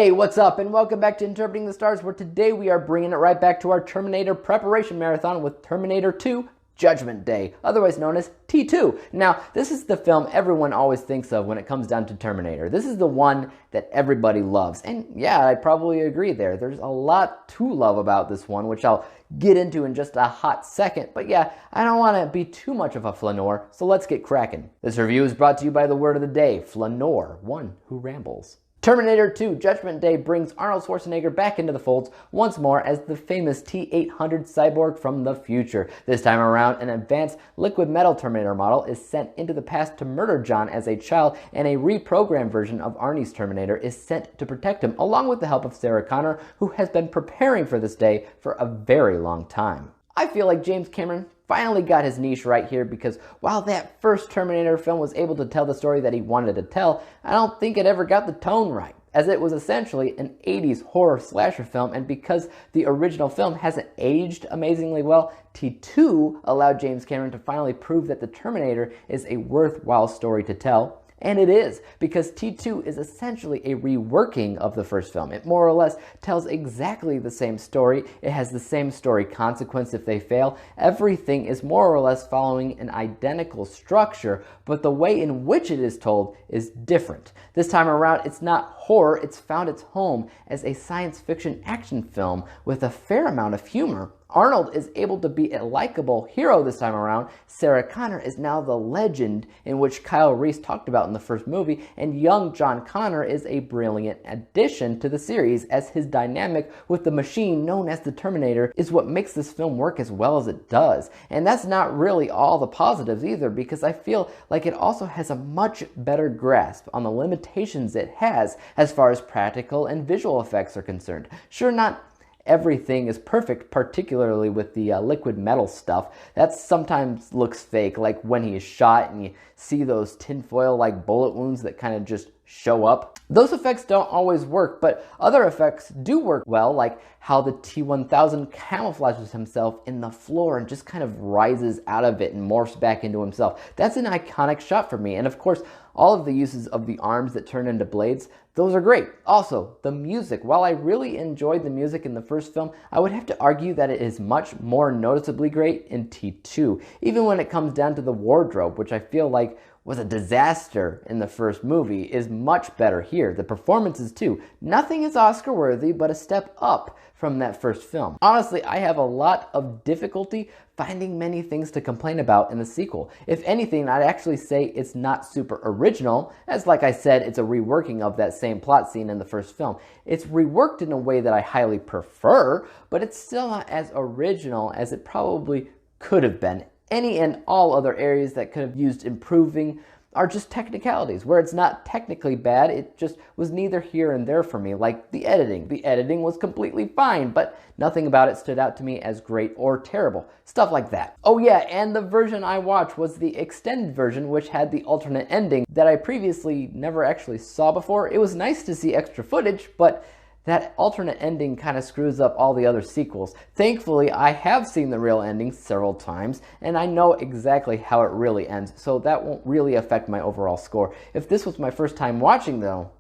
Hey, what's up, and welcome back to Interpreting the Stars, where today we are bringing it right back to our Terminator preparation marathon with Terminator 2 Judgment Day, otherwise known as T2. Now, this is the film everyone always thinks of when it comes down to Terminator. This is the one that everybody loves, and yeah, I probably agree there. There's a lot to love about this one, which I'll get into in just a hot second, but yeah, I don't want to be too much of a flaneur, so let's get cracking. This review is brought to you by the word of the day, flaneur, one who rambles. Terminator 2 Judgment Day brings Arnold Schwarzenegger back into the folds once more as the famous T-800 cyborg from the future. This time around, an advanced liquid metal Terminator model is sent into the past to murder John as a child, and a reprogrammed version of Arnie's Terminator is sent to protect him, along with the help of Sarah Connor, who has been preparing for this day for a very long time. I feel like James Cameron finally got his niche right here, because while that first Terminator film was able to tell the story that he wanted to tell, I don't think it ever got the tone right, as it was essentially an 80s horror slasher film, and because the original film hasn't aged amazingly well, T2 allowed James Cameron to finally prove that the Terminator is a worthwhile story to tell. And it is, because T2 is essentially a reworking of the first film. It more or less tells exactly the same story. It has the same story consequence if they fail. Everything is more or less following an identical structure, but the way in which it is told is different. This time around, it's not horror, it's found its home as a science fiction action film with a fair amount of humor. Arnold is able to be a likable hero this time around. Sarah Connor is now the legend in which Kyle Reese talked about in the first movie, and young John Connor is a brilliant addition to the series, as his dynamic with the machine known as the Terminator is what makes this film work as well as it does. And that's not really all the positives either, because I feel like it also has a much better grasp on the limitations it has as far as practical and visual effects are concerned. Sure, not everything is perfect, particularly with the liquid metal stuff. That sometimes looks fake, like when he is shot and you see those tinfoil-like bullet wounds that kind of just show up. Those effects don't always work, but other effects do work well, like how the T-1000 camouflages himself in the floor and just kind of rises out of it and morphs back into himself. That's an iconic shot for me, and of course, all of the uses of the arms that turn into blades, those are great. Also, the music. While I really enjoyed the music in the first film, I would have to argue that it is much more noticeably great in T2, even when it comes down to the wardrobe, which I feel like was a disaster in the first movie, is much better here. The performances too. Nothing is Oscar worthy, but a step up from that first film. Honestly, I have a lot of difficulty finding many things to complain about in the sequel. If anything, I'd actually say it's not super original, as like I said, it's a reworking of that same plot scene in the first film. It's reworked in a way that I highly prefer, but it's still not as original as it probably could have been. Any and all other areas that could have used improving are just technicalities, where it's not technically bad, it just was neither here and there for me, like the editing. The editing was completely fine, but nothing about it stood out to me as great or terrible. Stuff like that. Oh yeah, and the version I watched was the extended version, which had the alternate ending that I previously never actually saw before. It was nice to see extra footage, but that alternate ending kind of screws up all the other sequels. Thankfully, I have seen the real ending several times, and I know exactly how it really ends, so that won't really affect my overall score. If this was my first time watching, though,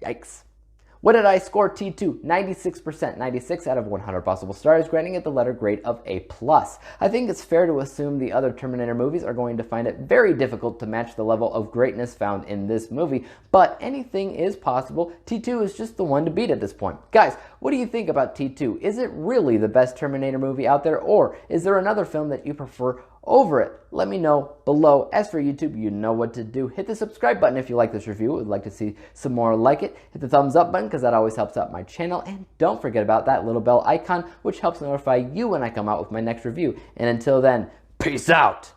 yikes. What did I score T2? 96%, 96 out of 100 possible stars, granting it the letter grade of A+. I think it's fair to assume the other Terminator movies are going to find it very difficult to match the level of greatness found in this movie, but anything is possible. T2 is just the one to beat at this point. Guys, what do you think about T2? Is it really the best Terminator movie out there, or is there another film that you prefer over it? Let me know below. As for YouTube, you know what to do. Hit the subscribe button if you like this review, would like to see some more like it. Hit the thumbs up button, because that always helps out my channel. And don't forget about that little bell icon, which helps notify you when I come out with my next review. And until then, peace out!